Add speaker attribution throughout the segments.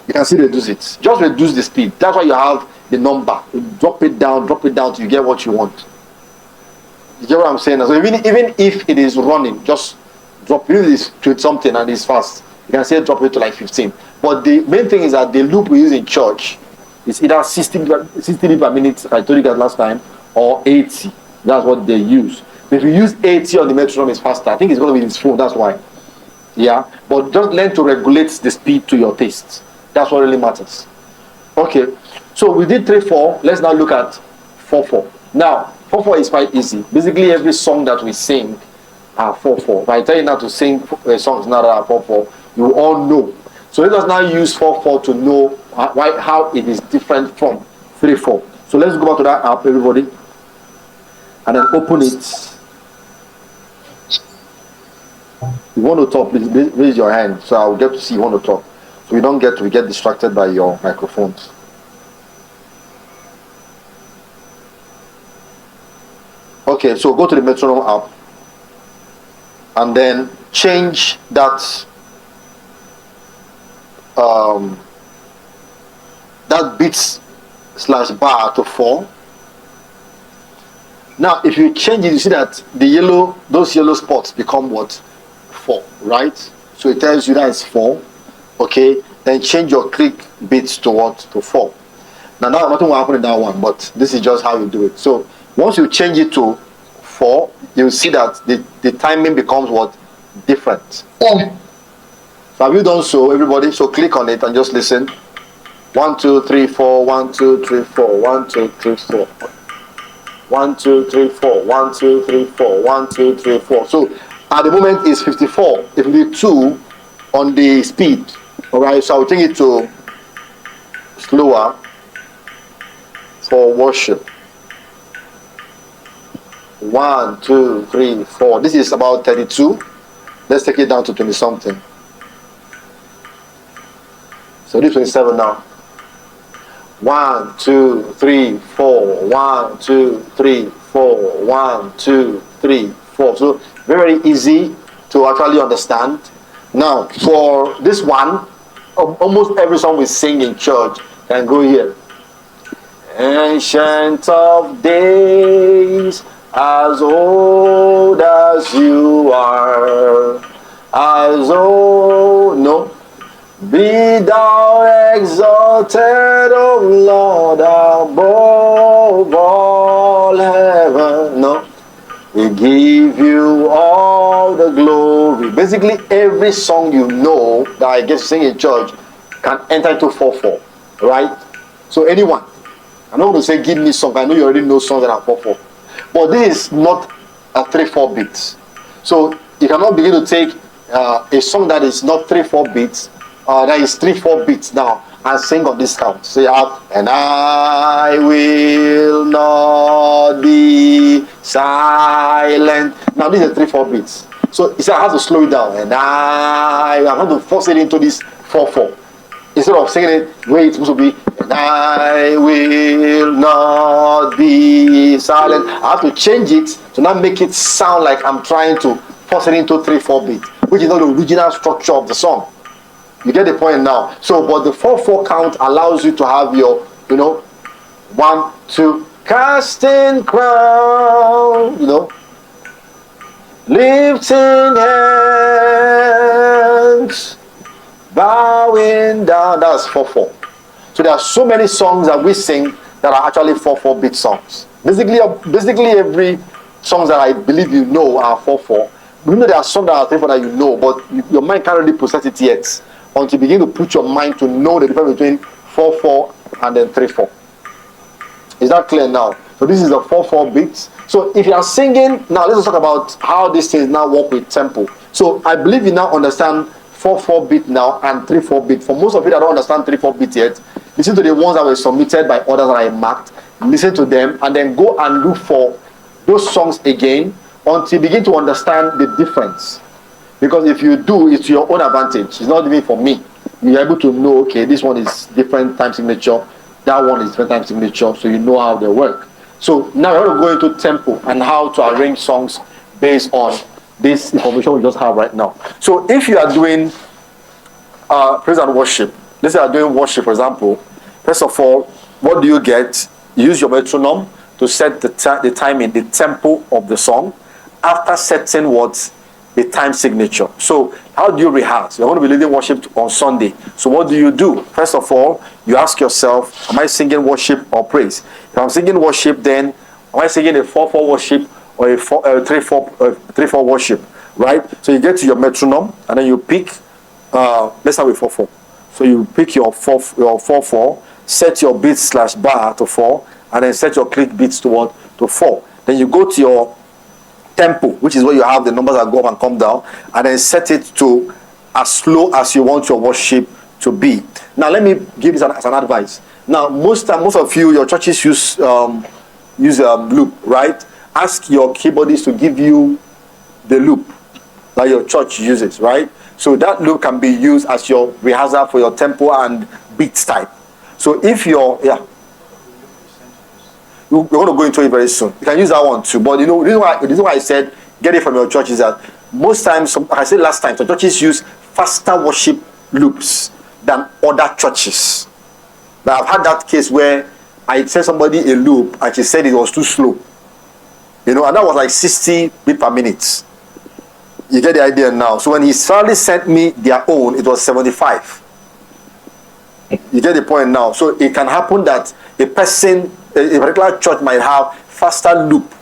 Speaker 1: You can still reduce it. Just reduce the speed. That's why you have the number. You drop it down till you get what you want. You get what I'm saying? So even if it is running, just drop it. If it's to something and it's fast, you can say drop it to like 15. But the main thing is that the loop we use in church is either 60 beat per minute, I told you guys last time, or 80. That's what they use. If you use 80 on the metronome, it's faster. I think it's going to be his phone, that's why. Yeah, but just learn to regulate the speed to your taste. That's what really matters. Okay, so we did 3/4. Let's now look at 4/4. Now, 4/4 is quite easy. Basically, every song that we sing are 4/4. If I tell you now to sing songs now that are 4/4, you all know. So let us now use 4/4 to know how it is different from 3/4. So let's go back to that app, everybody, and then open it. You want to talk, please raise your hand so I'll get to see you want to talk. So we don't get distracted by your microphones. Okay, so go to the metronome app and then change that that beats / bar to 4. Now if you change it, you see that those yellow spots become what? 4, right? So it tells you that it's 4. Okay, then change your click bits to what? To 4. Now nothing will happen in that one, but this is just how you do it. So once you change it to 4, you'll see that the timing becomes what? Different. So have you done so, everybody? So click on it and just listen. 1 2 3 4 1 2 3 4 1 2 3 4 1 2 3 4 1 2 3 4 1 2 3 4. So at the moment it's 54. It will be 2 on the speed. Alright, so I'll take it to slower for worship. 1 2 3 4. This is about 32. Let's take it down to 20 something. So this is 27 now. 1 2 3 4 1 2 3 4 1 2 3 4. So very easy to actually understand. Now for this one, almost every song we sing in church can go here. Ancient of days, as old as you are, as old, no. Be thou exalted, O Lord, above all heaven. No. We give you all the glory. Basically, every song you know that I get to sing in church can enter into 4/4. Right? So anyone. I'm not going to say give me song. I know you already know songs that are 4/4. But this is not a 3/4 beat. So you cannot begin to take a song that is not 3/4 beats, that is 3/4 beats now, and sing on this count. So you have, and I will not be silent. Now this is 3/4 beats. So you see, I have to slow it down, and I have to force it into this 4/4. Instead of singing it the way it's supposed to be, and I will not be silent, I have to change it to not make it sound like I'm trying to force it into 3/4 beat, which is not the original structure of the song. You get the point now. So, but the 4/4 count allows you to have your, 1 2, casting crown, lifting hands, bowing down. That's 4/4. So there are so many songs that we sing that are actually 4/4 beat songs. Basically every songs that I believe you know are 4/4. We know there are some that are 3/4 that you know, but your mind can't really process it yet until you begin to put your mind to know the difference between 4/4 and then 3/4. Is that clear now? So this is a 4/4 beat. So if you are singing, now let's talk about how these things now work with tempo. So I believe you now understand 4/4 beat now and 3/4 beat. For most of you that don't understand 3/4 beat yet, listen to the ones that were submitted by others that I marked, listen to them, and then go and look for those songs again until you begin to understand the difference. Because if you do, it's to your own advantage. It's not even for me. You're able to know, okay, this one is different time signature, that one is different time signature, so you know how they work. So now we're going to go into tempo and how to arrange songs based on this information we just have right now. So if you are doing praise and worship, let's say I'm doing worship, for example. First of all, what do you get? Use your metronome to set the timing, the tempo of the song. After setting what? The time signature. So how do you rehearse? You're going to be leading worship on Sunday. So what do you do? First of all, you ask yourself, am I singing worship or praise? If I'm singing worship, then am I singing a 4/4 worship or a 3/4 worship? Right? So you get to your metronome and then you pick, let's start with 4/4. So you pick your 4/4, set your beat/bar to 4, and then set your click beats to what? To 4. Then you go to your tempo, which is where you have the numbers that go up and come down, and then set it to as slow as you want your worship to be. Now let me give this as an advice. Now most of you, your churches use loop, right? Ask your keyboardist to give you the loop that your church uses, right? So that loop can be used as your rehearsal for your tempo and beat type. So if you're we're going to go into it very soon. You can use that one too. But you know, the reason why I said get it from your church is that most times, like I said last time, some churches use faster worship loops than other churches. Now I've had that case where I sent somebody a loop and she said it was too slow. You know, and that was like 60 beats per minute. You get the idea now. So when he finally sent me their own, it was 75. You get the point now. So it can happen that a particular church might have faster loop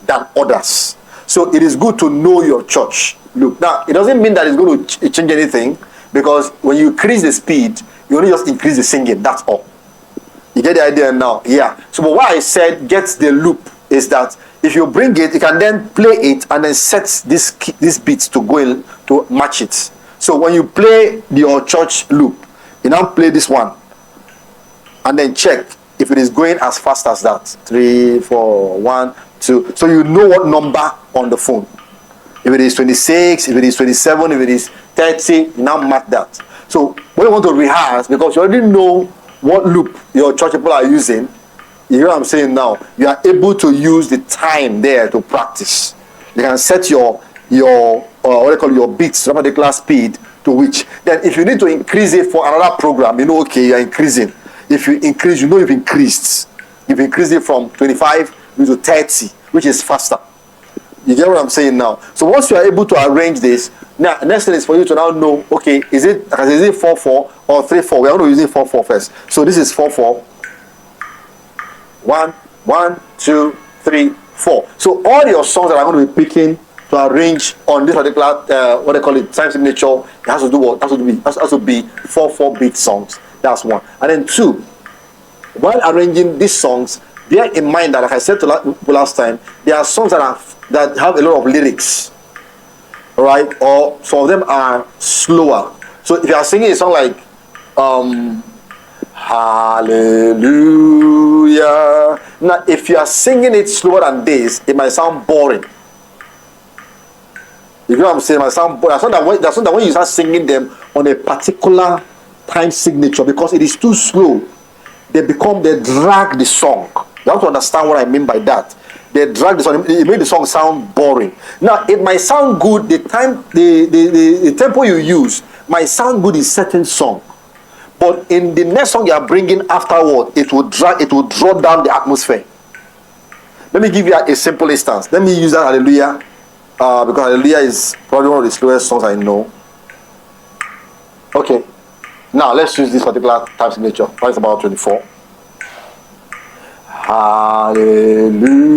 Speaker 1: than others. So it is good to know your church loop. Now, it doesn't mean that it's going to change anything, because when you increase the speed, you only just increase the singing. That's all. You get the idea now? Yeah. So but why I said get the loop is that if you bring it, you can then play it and then set this beats to go in to match it. So when you play your church loop, you now play this one and then check if it is going as fast as that. 3, 4, 1, 2. So you know what number on the phone. If it is 26, if it is 27, if it is 30, you now mark that. So when you want to rehearse, because you already know what loop your church people are using, you hear what I'm saying now? You are able to use the time there to practice. You can set your beats to a particular speed to which. Then if you need to increase it for another program, you know, okay, you are increasing. If you increase, you know you've increased. You've increased it from 25 to 30, which is faster. You get what I'm saying now? So once you are able to arrange this, now next thing is for you to now know, okay, is it 4/4 or 3/4? We are going to use it 4/4 first. So this is 4/4. 1, 1, 2, 3, 4. So all your songs that I'm going to be picking to arrange on this particular what they call it, time signature, it has to do what? Has to be 4/4 beat songs. That's one. And then 2, while arranging these songs, bear in mind that, like I said to last time, there are songs that have a lot of lyrics, right? Or some of them are slower. So if you are singing a song like Hallelujah, now if you are singing it slower than this, it might sound boring. You know what I'm saying? It might sound boring. That's not that when you start singing them on a particular time signature, because it is too slow, they drag the song. You have to understand what I mean by that. They drag the song. It made the song sound boring. Now it might sound good. The tempo you use might sound good in certain song, but in the next song you are bringing afterward, it will draw down the atmosphere. Let me give you a simple instance. Let me use that Hallelujah, because Hallelujah is probably one of the slowest songs I know. Okay, now let's use this particular time signature. It's about 24. Hallelujah.